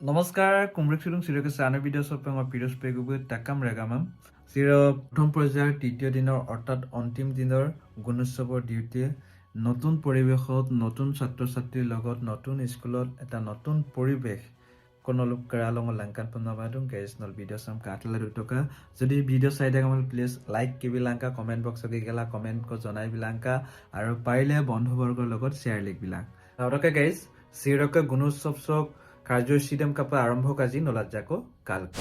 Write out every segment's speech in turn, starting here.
নমস্কাৰ কুমৰিক চিলুং চিৰকে চানৰ ভিডিঅ' চপে মই পিৰস পেগুবু টাকাম ৰেগামাম চিৰ প্ৰথম পৰ্যায়ৰ তৃতীয় দিনৰ অৰ্থাৎ অন্তিম দিনৰ গুণোৎসৱৰ ডিউটিয়ে নতুন পৰিৱেশত নতুন ছাত্ৰ ছাত্ৰীৰ লগত নতুন স্কুলত এটা নতুন পৰিৱেশ কোনলুক কৰালং লংকান পনাবাদুং গেছনল ভিডিঅ' চাম কাটলা দুটকা যদি ভিডিঅ' চাই থাকা মানে প্লিজ লাইক কিবিলাংকা কমেণ্ট বক্সত গেলা কমেণ্ট ক জনাই বিলাংকা আৰু পাৰিলে বন্ধুবৰ্গৰ লগত শ্বেয়াৰ লিখ বিলাক আৰকে গাইছ চিৰকে গুণোৎসৱ চক কাৰ্যসূচীদম কাপা আৰম্ভ কাজি নলাজ্জাকো কালক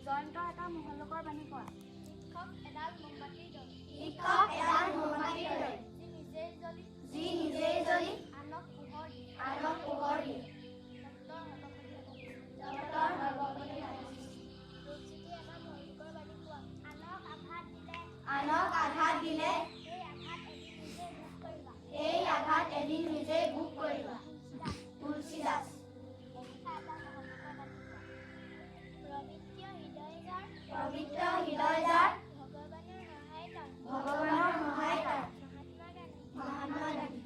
জয়ন্ত এটা মহলকৰ বাণী কোৱা। শিক্ষক এডাল মোমবাতিৰ দৰে। যি নিজেই জ্বলি আনক পোহৰ দিয়ে। জগতৰ সৰ্বপতি ৰূপজ্যোতি এটা মহলকৰ বাণী কোৱা। আনক আঘাত দিলে এই আঘাত এদিন নিজেই ভোগ কৰিবা। তুলসীদাস পবিত্ৰ হৃদয় যাৰ ভগৱানৰ সহায় তাৰ মহাত্মা গান্ধী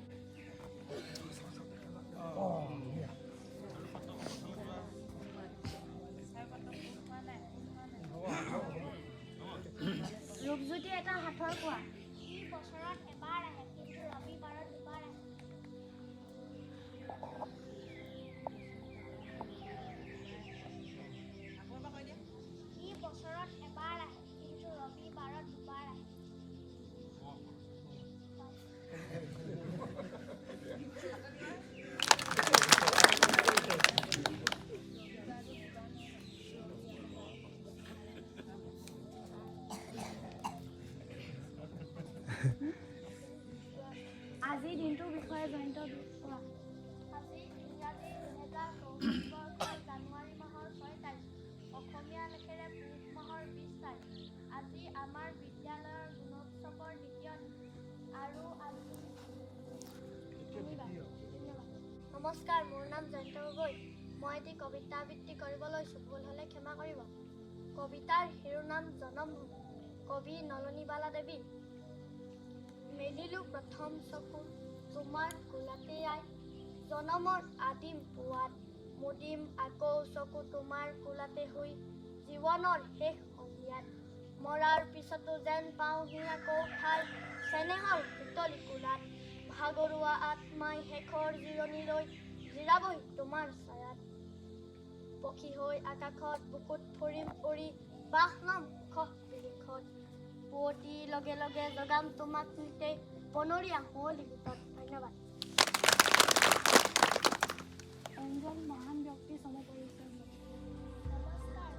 ৰূপজ্যোতি এটা সাঁথৰ কোৱা। ই বছৰত এবাৰ আহে কিন্তু ৰবিবাৰত দুবাৰ আহে। বছৰত এবাৰ আহে কিন্তু ৰবিবাৰত দুবাৰ আহে। আজিৰ দিনটোৰ বিষয়ে জয়ন্ত কোৱা। আজি ইংৰাজী 2024 বৰ্ষৰ জানুৱাৰী মাহৰ 6 তাৰিখ। অসমীয়া লেখেৰে পুহ মাহৰ 20 তাৰিখ। আজি আমাৰ বিদ্যালয়ৰ গুণোৎসৱৰ দ্বিতীয় দিন আৰু আজি নমস্কাৰ, মোৰ নাম জয়ন্ত গগৈ। মই এটি কবিতা আবৃত্তি কৰিব লৈছোঁ, ভুল হ'লে ক্ষমা কৰিব। কবিতাৰ শিৰোনাম জনমভূমি। কবি নলনীবালা দেৱী। মেলিলোঁ প্ৰথম চকু তোমাৰ কোলাতে আই, জনমৰ আদিম পুৱাত মুদিম আকৌ চকু তোমাৰ কোলাতে শুই, জীৱনৰ শেষ সন্ধিয়াত মৰাৰ পিছতো যেন পাওঁহি আকৌ ঠাই, চেনেহৰ শীতলী কোলাত ভাগৰুৱা আত্মাই শেষৰ জিৰণি লৈ জিৰাবহি তোমাৰ ছায়াত। পক্ষী হৈ আকাশত বুকুত ফুৰিম উৰি, বাস ল'ম সুখ বিদেশত, পুৱতি লগে লগে জগাম তোমাক নিতেই বনৰীয়া শুৱলি গীতত। ধন্যবাদ। এজন মহান ব্যক্তি চমু পৰিচয়। নমস্কাৰ,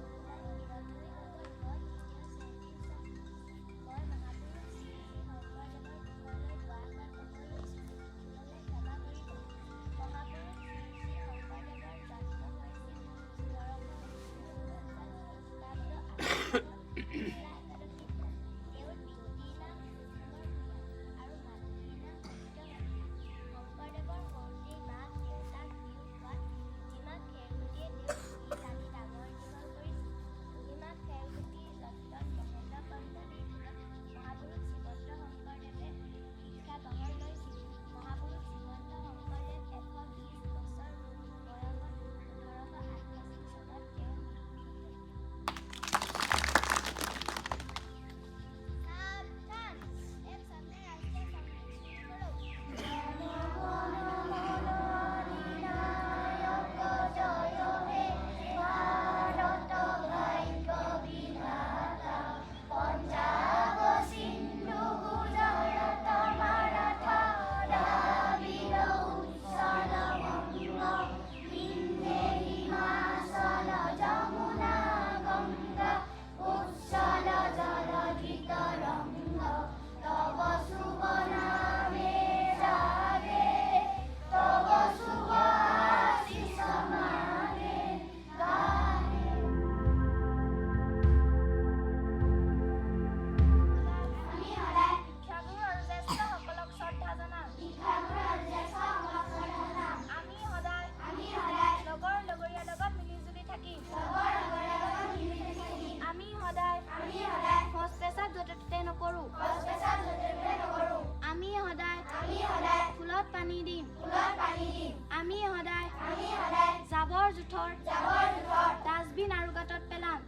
ডাষ্টবিন আৰু গাঁতত পেলাম।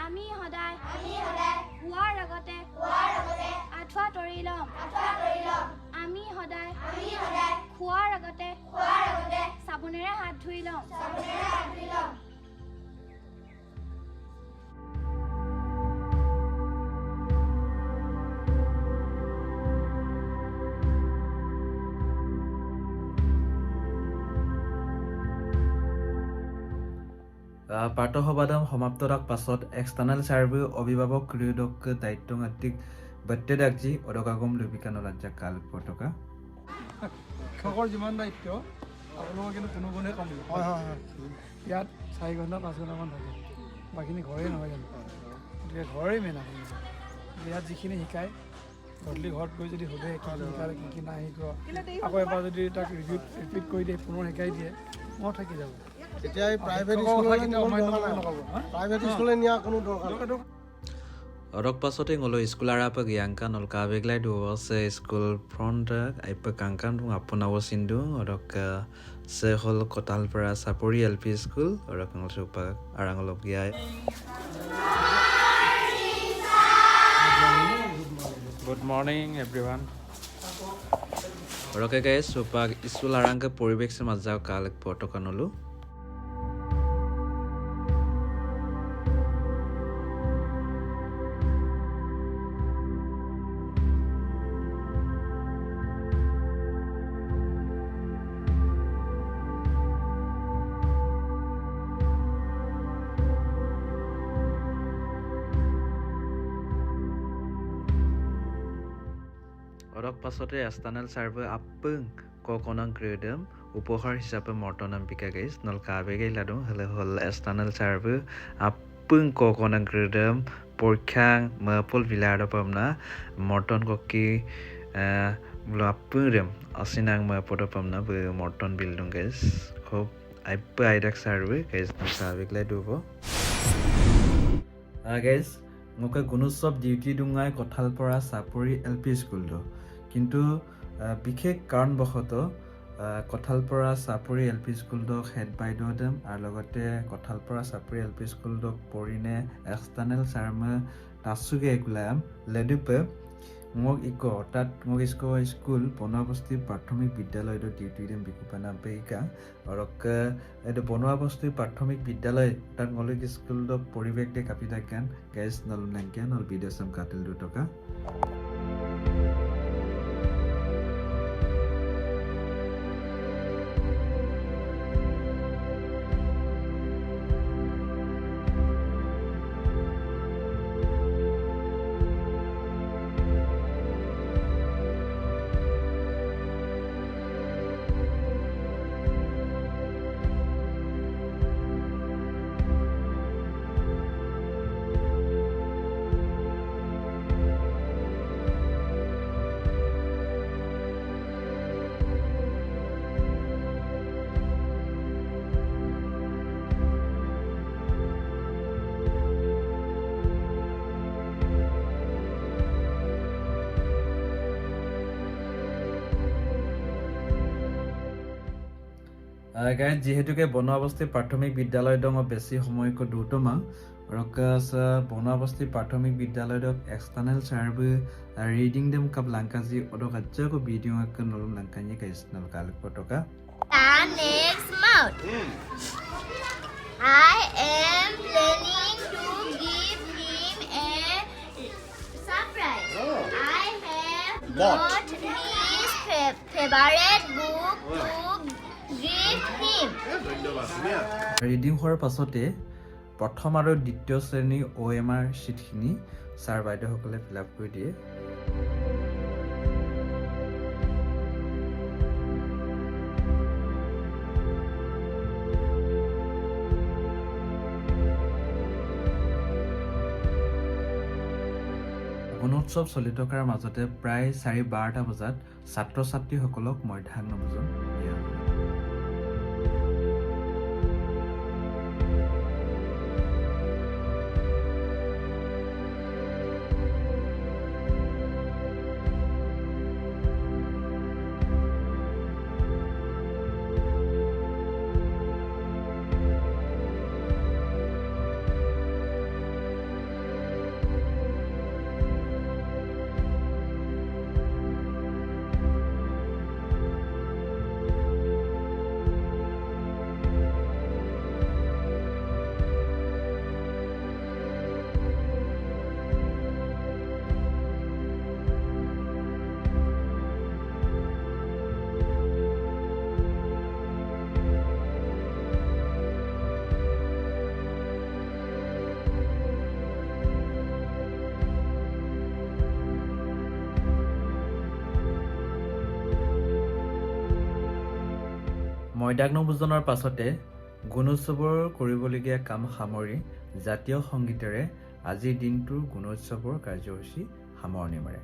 আমি সদায় শোৱাৰ আগতে আঁঠুৱা তৰি ল'ম। আমি সদায় খোৱাৰ আগতে চাবোনেৰে হাত ধুই ল'ম। পাঠসভাদাম সমাপ্ততাক পাছত এক্সটার্নাল সার্ভে অভিভাবক ক্রিয়দক দায়িত্ব আত্মিক বত্তে ডাকজি অদকাগম লুবিকানো রাজ্যা কাল পটকা শিক্ষকৰ যিমান দায়িত্ব আপোনালোকৰ কিন্তু কোনো গুণে কম নহয়। ইয়াত 4 ঘণ্টা 5 ঘণ্টামান থাকে, বাকীখিনি ঘৰেই নহয় জানো। গতিকে ঘৰেই মেইন আপুনি ইয়াত যিখিনি শিকায় গধূলি ঘৰত গৈ যদি সোধে কি শিকালে কি কি নাই শিকোৱা, আকৌ এবাৰ যদি তাক ৰিপিট কৰি দিয়ে পুনৰ শিকাই দিয়ে মই থাকি যাব। এতিয়া এই প্ৰাইভেট স্কুলে নিয়া কোনো দৰকাৰ। Orok pasote ngolo school arapa giangka nol kabeglai do se school front aipa kangkan tung apuna wasindu orok se hol kotal para sapori LP school orok ngol supa arangolop giai. Good morning everyone. Orok guys supa school arangka poribek se majau kalek potokanolu. Orok pasote external server apung kokonang kredem উপহার হিসাবে মর্টনাম Pika guys নল কাবেগে লাদো হলে হল external server apung kokonang kredem পরীক্ষাং মপল বিলাড় পামনা মর্টন ককি apurem asinang মপড পামনা বে মর্টন building guys খুব আইপ আইডাক survey guys নল কাবেগলাই দুবো guys মোকে Gunotsav duty ডুঙাই কঁঠালপৰা চাপৰি LP school কিন্তু বিশেষ কাৰণবশতঃ কঁঠালপৰা চাপৰি LP স্কুল হেড বাইদেউ দেম আৰু লগতে কঁঠালপৰা চাপৰি LP স্কুল পৰিনে এক্সটাৰ্নেল চাৰ্মে তাচুগে একলাম লেডুপে মোক ইক তাত মোক স্কুল বনোৱাবস্তি প্ৰাথমিক বিদ্যালয়ত ডিউটি দেম বিকুপানা বেইকা অৰক এইটো বনোৱাবস্তি প্ৰাথমিক বিদ্যালয় তাত মলিক স্কুল পৰিৱেশ দে কাপিতা জ্ঞান গেছ নল নাংজ্ঞান নল বিদেশম কাটিল 2 টকা গাইজ যিহেতুকে বনৱাবস্তি প্ৰাথমিক বিদ্যালয় দং বেছি সময়ক দুটমা ৰকাস বনৱাবস্তি প্ৰাথমিক বিদ্যালয় দক এক্সটাৰ্নেল সাৰ্ভে রিডিং দেম কাপ লাংকাজি অদক আজ্জাক ভিডিও আক নলম লাংকানি গাইছনাল কাল পটকা The next month, I am planning to give him a surprise. I have bought his favorite book to give him. Reading হোৱাৰ পাছতে প্ৰথম আৰু দ্বিতীয় শ্ৰেণী OMR চিটখিনি ছাৰ বাইদেউসকলে ফিল আপ কৰি দিয়ে গুণোৎসৱ চলি থকাৰ মাজতে প্ৰায় 12:30 বজাত ছাত্ৰ ছাত্ৰীসকলক মধ্যাহ্ন ভোজন দিয়া হয় মধ্যাহ্ন ভোজনৰ পাছতে গুণোৎসৱৰ কৰিবলগীয়া কাম সামৰি জাতীয় সংগীতেৰে আজিৰ দিনটোৰ গুণোৎসৱৰ কাৰ্যসূচী সামৰণি মাৰে